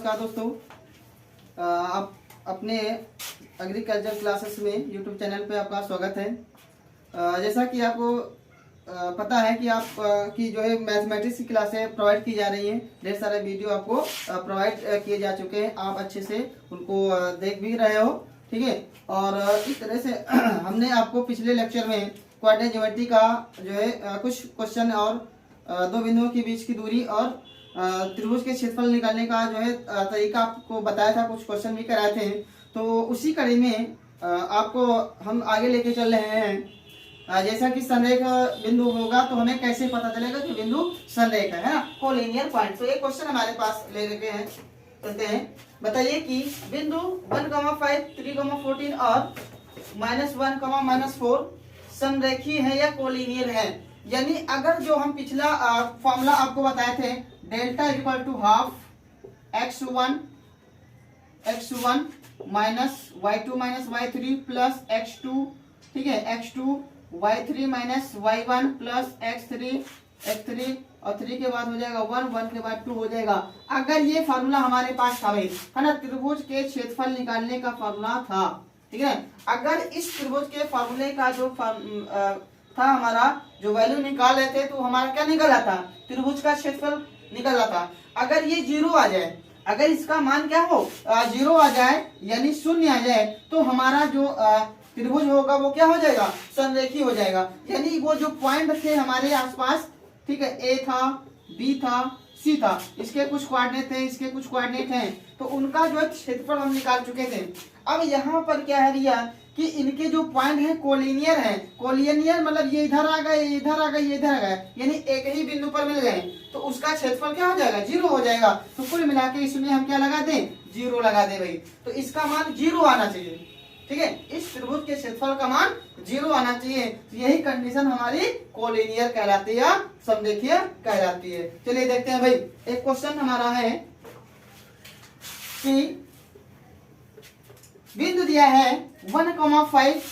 नमस्कार दोस्तों, आप अपने एग्रीकल्चर क्लासेस में यूट्यूब चैनल पे आपका स्वागत है। जैसा कि आपको पता है कि आप की जो है मैथमेटिक्स की क्लासें प्रोवाइड की जा रही हैं। ढेर सारे वीडियो आपको प्रोवाइड किए जा चुके हैं, आप अच्छे से उनको देख भी रहे हो, ठीक है। और इस तरह से हमने आपको पिछले लेक्चर में कोऑर्डिनेट ज्योमेट्री का जो है कुछ क्वेश्चन और दो बिंदुओं के बीच की दूरी और त्रिभुज के क्षेत्रफल निकालने का जो है तरीका आपको बताया था, कुछ क्वेश्चन भी कराए थे। तो उसी कड़ी में आपको हम आगे लेके चल रहे हैं। जैसा कि संरेख बिंदु होगा तो हमें कैसे पता चलेगा कि बिंदु संरेख है ना, कोलिनियर पॉइंट। तो एक क्वेश्चन हमारे पास ले रखे हैं, कहते हैं बताइए कि बिंदु 1,5, 3,14 और -1, -4 संरेखी है या कोलिनियर है। यानी अगर जो हम पिछला फॉर्मूला आपको बताए थे, delta equal to half x1 minus y2 minus y3 plus x2, ठीक है, x2 y3 minus y1 plus x3 और 3 के बाद हो जाएगा 1 के बाद 2 हो जाएगा। अगर ये फार्मूला हमारे पास था भाई, है ना, त्रिभुज के क्षेत्रफल निकालने का फार्मूला था, ठीक है। अगर इस त्रिभुज के फार्मूले का जो था हमारा जो वैल्यू निकाल रहे थे, तो हमारा क्या निकल आता, त्रिभुज का क्षेत्रफल निकल आता। अगर ये 0 आ जाए, अगर इसका मान क्या हो 0 आ जाए यानी शून्य आ जाए, तो हमारा जो त्रिभुज होगा वो क्या हो जाएगा, संरेखी हो जाएगा। यानी वो जो पॉइंट थे हमारे आसपास, ठीक है, ए था, बी था, सी था, इसके कुछ कोऑर्डिनेट थे, इसके कुछ कोऑर्डिनेट हैं, तो उनका जो क्षेत्रफल हम निकाल चुके थे। अब यहाँ पर क्या है भैया कि इनके जो पॉइंट है कोलिनियर है। कोलिनियर मतलब ये इधर आ गए, ये इधर आ गए, ये इधर आ गए, यानी एक ही बिंदु पर मिल गए, तो उसका क्षेत्रफल क्या हो जाएगा, 0 हो जाएगा। तो कुल मिला के इसमें हम क्या लगा दें, 0 लगा दे भाई। तो इसका मान 0 आना चाहिए, ठीक है, इस त्रिभुज के क्षेत्रफल का मान 0 आना चाहिए। यही कंडीशन हमारी कोलिनियर कहलाती है, समरेखीय कहलाती है। चलिए देखते हैं भाई, एक क्वेश्चन हमारा है कि बिंदु दिया है 1,5,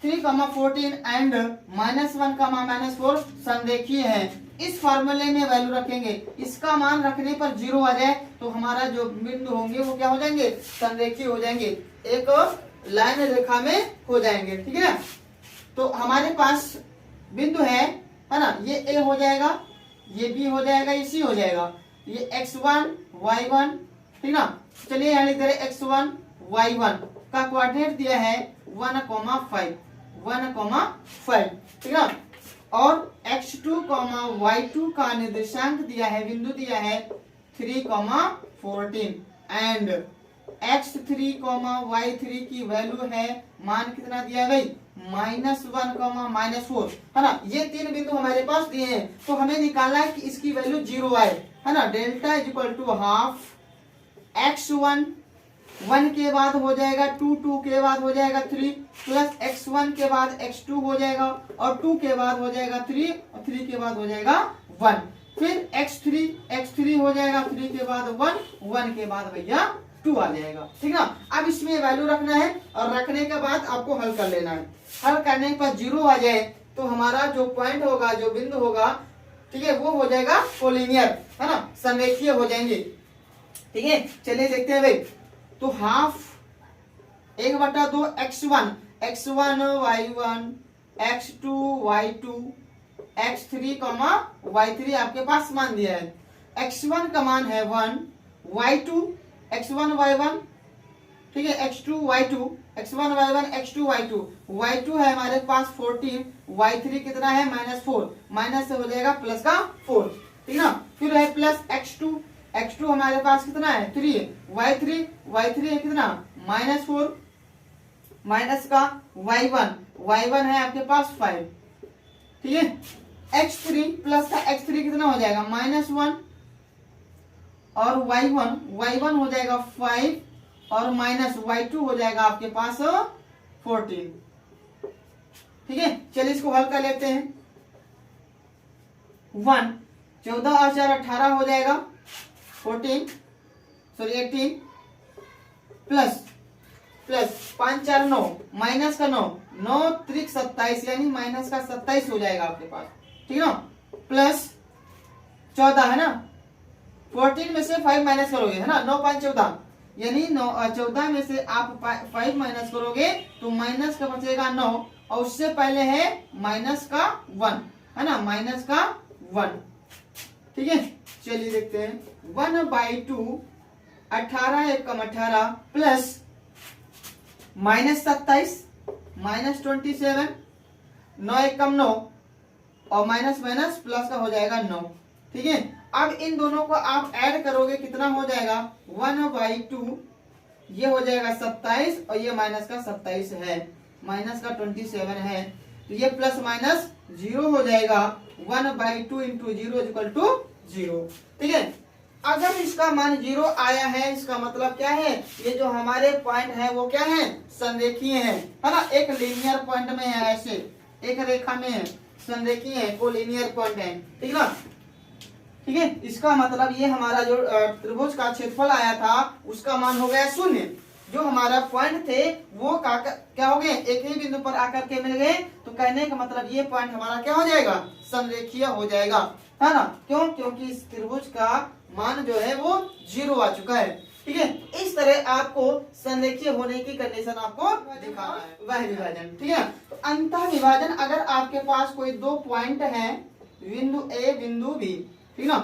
3,14 एंड -1, -4 संरेखीय है। इस फॉर्मूले में वैल्यू रखेंगे, इसका मान रखने पर 0 आ जाए तो हमारा जो बिंदु होंगे वो क्या हो जाएंगे, संरेखीय हो जाएंगे, एक लाइन रेखा में हो जाएंगे, ठीक है ना। तो हमारे पास बिंदु है ना, ये ए हो जाएगा, ये बी हो जाएगा, ये सी हो जाएगा, ये x1 y1, ठीक ना। चलिए यहाँ लिख दे रहे x1 y1 का कोऑर्डिनेट दिया है 1,5, ठीक ना। और x2, y2 का निर्देशांक दिया है, बिंदु दिया है 3,14 एंड x3, y3 की वैल्यू है, मान कितना दिया भाई, -1, -4, है ना। ये तीन बिंदु हमारे पास दिए हैं, तो हमें निकालना है कि इसकी वैल्यू 0 आए, है ना। Delta is equal to half x1, 1 के बाद हो जाएगा 2, 2 के बाद हो जाएगा 3 प्लस x1 के बाद x2 हो जाएगा, और 2 के बाद हो जाएगा 3 और 3 के बाद हो जाएगा 1, फिर x3 हो जाएगा, 3 के बाद 1 के बाद भैया 2 आ जाएगा, ठीक ना। अब इसमें वैल्यू रखना है और रखने के बाद आपको हल कर लेना है। हल करने पर 0 आ जाए तो हमारा जो पॉइंट होगा, जो बिंदु होगा, ठीक है, वो हो जाएगा कोलिनियर, है ना, संरेखीय हो जाएंगे, ठीक है। चलिए देखते हैं भाई, तो half 1/2 x1 y1, x2 y2, x3, y3 आपके पास मान दिया है। x1 का मान है 1, y2 x1 y1, ठीक है, x2 y2, x1 y1 x2 y2, y2 है हमारे पास 14, y3 कितना है -4, माइनस से हो जाएगा प्लस का 4, ठीक ना। फिर है प्लस x2 हमारे पास कितना है 3, y3 है कितना -4, माइनस का y1 है आपके पास 5, ठीक है। x3 प्लस का x3 कितना हो जाएगा -1, और y1 हो जाएगा 5 और माइनस y2 हो जाएगा आपके पास 14, ठीक है। चलिए इसको हल कर लेते हैं। 14 और 4 18 हो जाएगा, 18 प्लस 5 4 9 माइनस का 9 त्रिक 27 यानी माइनस का 27 हो जाएगा आपके पास, ठीक है ना। प्लस 14 है ना, 14 में से 5 माइनस करोगे, है ना, 9 5 14, यानी 14 में से आप 5 माइनस करोगे तो माइनस का बचेगा 9, और उससे पहले है माइनस का 1, है ना, माइनस का 1। ठीक है, चलिए देखते हैं। 1/2 18 एकम 18 प्लस माइनस 27 माइनस 27, 9 एकम 9, और माइनस माइनस प्लस का हो जाएगा 9। ठीक है, अब इन दोनों को आप ऐड करोगे, कितना हो जाएगा 1/2, ये हो जाएगा 27, और ये माइनस का 27 है, माइनस का 27 है, तो ये प्लस माइनस 0 हो जाएगा। 1/2 इंटू 0 इक्वल टू 0। ठीक है, अगर इसका मान 0 आया है, इसका मतलब क्या है, ये जो हमारे पॉइंट है वो क्या है, संरेखीय है ना, एक लीनियर पॉइंट में है, ऐसे एक रेखा में है, संरेखीय है, कोलिनियर पॉइंट है। ठीक ना, ठीक है, इसका मतलब ये हमारा जो त्रिभुज का क्षेत्रफल आया था उसका मान हो गया 0। जो हमारा पॉइंट थे वो क्या हो गए, एक ही बिंदु पर आकर के मिल गए, तो कहने का मतलब ये पॉइंट हमारा क्या हो जाएगा, संरेखीय हो जाएगा, है ना। क्यों, क्योंकि इस त्रिभुज का मान जो है वो 0 आ चुका है। ठीक है, इस तरह आपको संरेखीय होने की कंडीशन आपको दिखाना है, वह विभाजन। ठीक है, तो अंतः विभाजन, अगर आपके पास कोई दो पॉइंट है, बिंदु ए बिंदु बी, ठीक ना,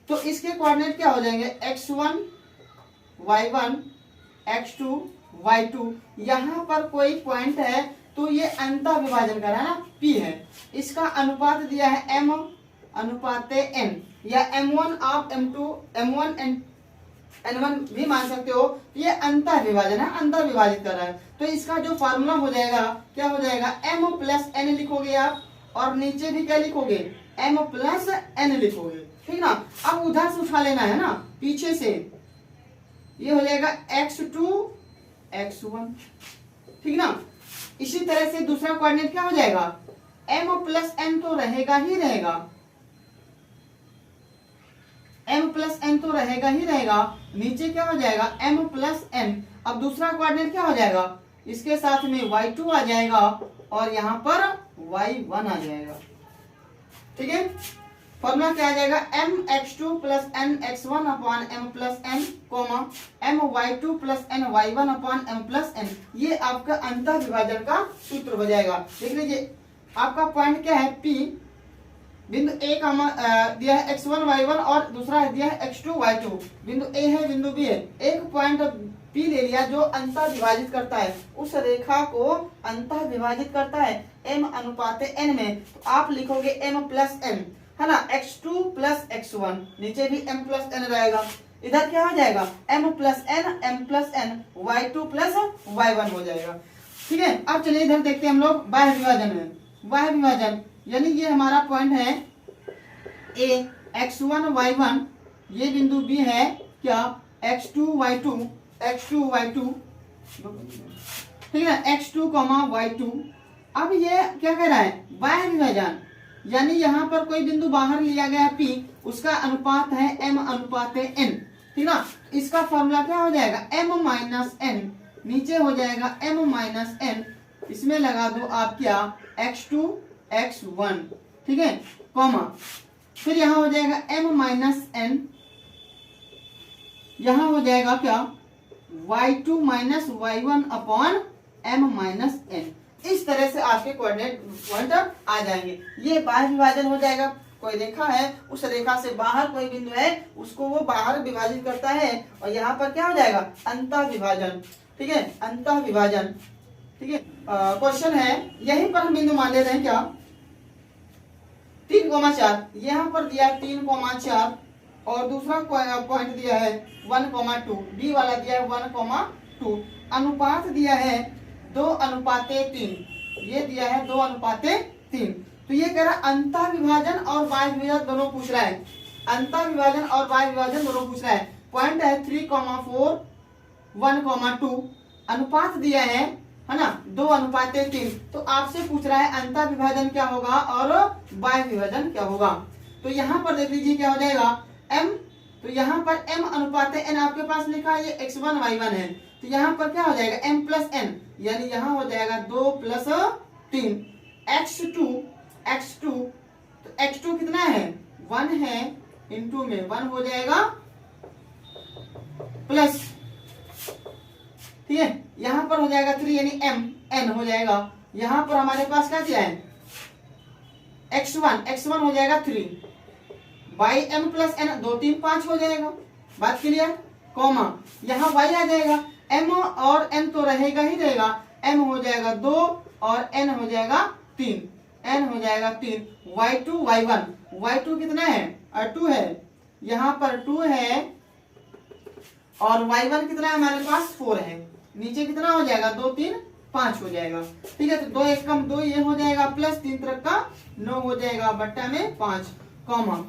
तो इसके कोऑर्डिनेट क्या हो जाएंगे, x1 y1 x2 y2। यहाँ पर कोई पॉइंट है तो ये अंतः विभाजन कर रहा है ना, P है, इसका अनुपात दिया है m अनुपात n, या m1 of m2 m1 n1 भी मान सकते हो। ये अंतः विभाजन है, अंतः विभाजित कर रहा है, तो इसका जो फॉर्मूला हो जाएगा, क्या हो जाएगा, m प्लस n लिखोगे आप, और नीचे भी क्या लिखोगे, m प्लस n लिखोगे। ठीक ना, अब उधर से उठा लेना है ना, पीछे से, ये हो जाएगा x2 x1। ठीक ना, इसी तरह से दूसरा कोऑर्डिनेट क्या हो जाएगा, m प्लस n तो रहेगा ही रहेगा, m प्लस n तो रहेगा ही रहेगा, नीचे क्या हो जाएगा, m प्लस n। अब दूसरा कोऑर्डिनेट क्या हो जाएगा, इसके साथ में y2 आ जाएगा, और यहाँ पर y1 आ जाएगा। ठीक है, फॉर्मूला क्या आ जाएगा, mx2 plus nx1 upon m plus n, my2 plus ny1 upon m plus n। ये आपका अंतः विभाजन का सूत्र हो जाएगा। देख लीजिए, आपका पॉइंट क्या है, P, बिंदु A का दिया है x1 y1, और दूसरा दिया है x2 y2। बिंदु A है, बिंदु B है, एक पॉइंट P ले लिया जो अंतः विभाजित करता है, उस रेखा को अंतः विभाजित करता है m अनुपात n में, तो आप लिखोगे m प्लस n, है ना, x2 प्लस x1, नीचे भी m प्लस n रहेगा, इधर क्या हो जाएगा, m plus n y2 plus y1 हो जाएगा। ठीक है, अब चलिए इधर देखते हैं हम लोग बाह्य विभाजन में। बाह्य विभाजन यानी ये हमारा पॉइंट है A, x1 y1, ये बिंदु B है क्या, x2 y2 ठीक है, x2 y2। अब ये क्या कह रहा है, बाह्य विभाजन, यानी यहाँ पर कोई बिंदु बाहर लिया गया P, उसका अनुपात है m अनुपात n। ठीक ना, इसका फॉर्मूला क्या हो जाएगा, m माइनस n, नीचे हो जाएगा m माइनस n, इसमें लगा दो आप क्या, x2 x1। ठीक है, कॉमा, फिर यहाँ हो जाएगा m माइनस n, यहाँ हो जाएगा क्या, y2 minus y1 upon m minus n। इस तरह से आपके कोऑर्डिनेट पॉइंट आ जाएंगे। ये बाह्य विभाजन हो जाएगा, कोई रेखा है, उस रेखा से बाहर कोई बिंदु है, उसको वो बाहर विभाजित करता है, और यहाँ पर क्या हो जाएगा, अंतः विभाजन। ठीक है, अंतः विभाजन। ठीक है, क्वेश्चन है, यहीं पर हम बिंदु मान ले रहे हैं क्या, 3,4, यहाँ पर दिया 3,4, और दूसरा पॉइंट दिया है 1,2, बी वाला दिया है 1,2, अनुपात दिया है 2:3, ये दिया है 2:3। तो ये कह रहा है अंतः विभाजन और बाह्य विभाजन दोनों पूछ रहा है, अंतः विभाजन और बाह्य विभाजन दोनों पूछ रहा है। पॉइंट है 3,4 1,2, अनुपात दिया है ना 2:3। तो आपसे पूछ रहा है अंतः विभाजन क्या होगा और बाह्य विभाजन क्या होगा। तो यहाँ पर देख लीजिए क्या हो जाएगा, m, तो यहाँ पर m अनुपात n आपके पास लिखा है, ये x1 y1 है, तो यहाँ पर क्या हो जाएगा, m प्लस n, यानी यहाँ हो जाएगा 2 प्लस 3, x2, तो x2 कितना है, 1 है, इंटू में 1 हो जाएगा प्लस, ठीक है, यहां पर हो जाएगा 3 यानी m n हो जाएगा। यहां पर हमारे पास क्या दिया है x1 हो जाएगा 3 बाई m प्लस n 2 3 5 हो जाएगा। बात क्लियर, कॉमा यहाँ y आ जाएगा, m और n तो रहेगा ही रहेगा, m हो जाएगा 2 और n हो जाएगा 3, n हो जाएगा 3, y2 y1 कितना है 2 है, यहाँ पर 2 है और y1 कितना है हमारे पास 4 है, नीचे कितना हो जाएगा 2 3 5 हो जाएगा। ठीक है, तो 2 1 कम 2 ये हो जाएगा प्लस 3 तरफ का 9 हो जाएगा बट्टा में 5, कॉमा।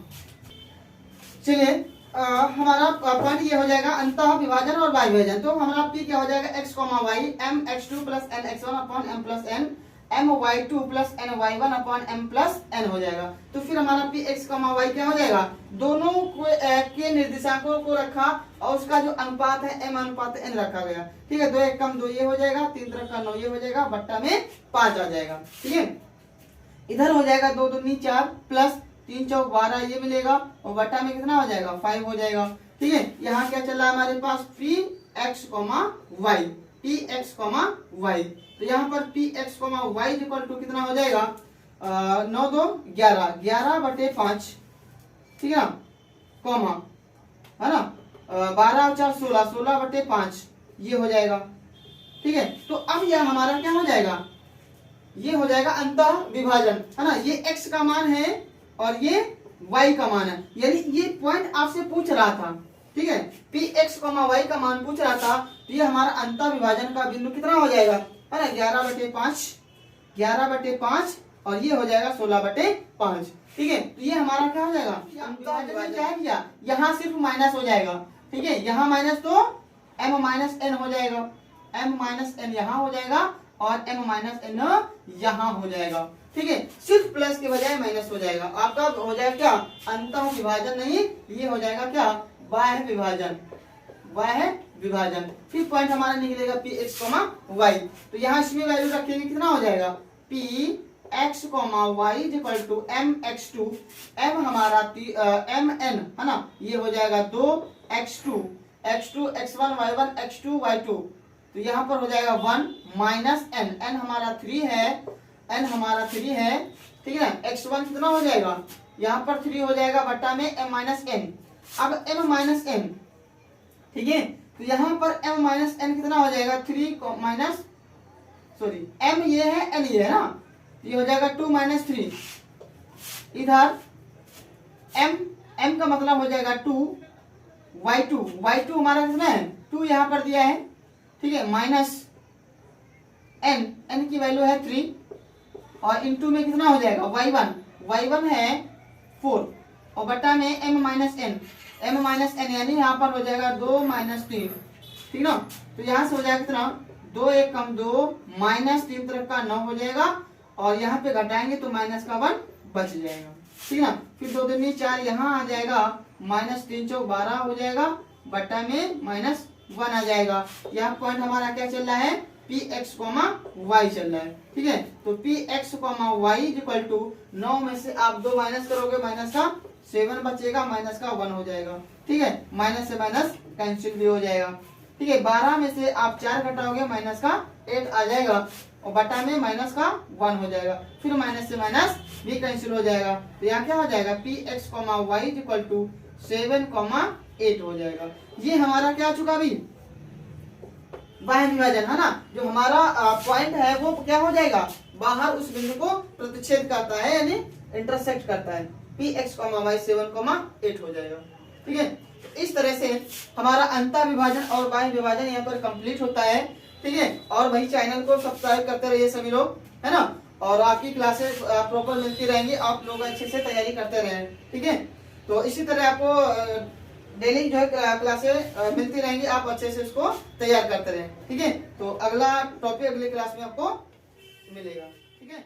चलिए हमारा पॉइंट ये हो जाएगा अंतः विभाजन और बाह्य विभाजन। तो हमारा p क्या हो जाएगा x, y m x2 plus n x1 upon m plus n m y2 plus n y1 upon m plus n हो जाएगा। तो फिर हमारा p x, y क्या हो जाएगा, दोनों के निर्देशांकों को रखा और उसका जो अनुपात है m अनुपात n रखा गया। ठीक है, 2 1 कम 2 ये हो जाएगा, 3 तरफ का 9 ये हो जाएगा, बट्टा में 5 आ जाएगा। ठीक है, इधर हो जाएगा 2 दूनी 4 प्लस 3 चौक 12 ये मिलेगा और बट्टा में कितना हो जाएगा 5 हो जाएगा। ठीक है, यहाँ क्या चल रहा है हमारे पास p x, y, तो यहाँ पर p x, y equal to कितना हो जाएगा 9 2 11 बटे 5, ठीक है ना, कॉमा है ना, 12 और 4 16 बटे 5 ये हो जाएगा। ठीक है, तो अब यह हमारा क्या हो जाएगा, ये हो जाएगा अंतः विभाजन, है ना, ये x का मान है और ये y का मान है, यानी ये पॉइंट आपसे पूछ रहा था। ठीक है, p x, y का मान पूछ रहा था, तो ये हमारा अंतः विभाजन का बिंदु कितना हो जाएगा, है ना, 11 बटे 5 और ये हो जाएगा 16 बटे 5। ठीक है, तो ये हमारा क्या हो जाएगा अंतः क्या है भैया, यहाँ सिर्फ माइनस हो जाएगा। ठीक है, यहाँ माइनस तो m माइनस n हो जाएगा, m माइनस n यहाँ हो जाएगा और m माइनस n यहाँ हो जाएगा। ठीक है, सिर्फ प्लस के बजाय माइनस हो जाएगा, आपका हो जाएगा क्या अंतः विभाजन, नहीं ये हो जाएगा क्या बाह्य विभाजन। फिर पॉइंट हमारा निकलेगा p x, y, तो यहाँ इसमें वैल्यू रखेंगे कितना हो जाएगा p x, y equal to m x2, m हमारा m n है ना, ये हो जाएगा 2 x2 x1 y1 x2 y2, तो यहाँ पर हो जाएगा 1 माइनस n हमारा 3 है, ठीक है ना, x1 कितना हो जाएगा, यहाँ पर 3 हो जाएगा बट्टा में m माइनस n, अब m माइनस n, ठीक है, तो यहाँ पर m माइनस n कितना हो जाएगा 3 माइनस m ये है n ये है ना, ये हो जाएगा 2 माइनस 3, इधर m का मतलब हो जाएगा 2 y2 हमारा कितना है 2 यहाँ पर दिया है। ठीक है, माइनस n की वैल्यू है 3 और इनटू में कितना हो जाएगा y1 है 4 और बटा में m माइनस n यानी यहाँ पर हो जाएगा 2 माइनस 3, ठीक ना, तो यहाँ से हो जाएगा कितना 2 1 कम 2 माइनस 3 तरफ का 9 हो जाएगा और यहाँ पे घटाएंगे तो माइनस का 1 बच जाएगा। ठीक ना, फिर 2 दूनी 4 यहाँ आ जाएगा, माइनस 3 चौक 12 हो जाएगा, बट्टा में माइनस 1 आ जाएगा। यहाँ पॉइंट हमारा क्या चल रहा है p x, y चल रहा है। ठीक है, तो p x, y equal to 9 में से आप 2 माइनस करोगे, माइनस का 7 बचेगा, माइनस का 1 हो जाएगा। ठीक है, माइनस से माइनस कैंसिल भी हो जाएगा। ठीक है, 12 में से आप 4 घटाओगे, माइनस का 8 आ जाएगा और बटा में माइनस का 1 हो जाएगा, फिर माइनस से माइनस भी कैंसिल हो जाएगा, तो यहाँ क्या हो जाएगा p x, y equal to 7, 8 हो जाएगा। ये हमारा क्या चुका अभी बाह्य विभाजन, है ना, जो हमारा पॉइंट है वो क्या हो जाएगा बाहर उस बिंदु को प्रतिच्छेद करता है यानी इंटरसेक्ट करता है, p x, y 7, 8 हो जाएगा। ठीक है, इस तरह से हमारा अंतः विभाजन और बाह्य विभाजन यहाँ पर कंप्लीट होता है। ठीक है, और वही चैनल को सब्सक्राइब करते रहिए सभी लोग, है ना, और आपकी क्लासेस प्रॉपर मिलती रहेंगी, आप लोग अच्छे से तैयारी करते रहें। ठीक है, तो इसी तरह आपको डेली जो है क्लासेस मिलती रहेंगी, आप अच्छे से उसको तैयार करते रहें। ठीक है, तो अगला टॉपिक अगली क्लास में आपको मिलेगा। ठीक है।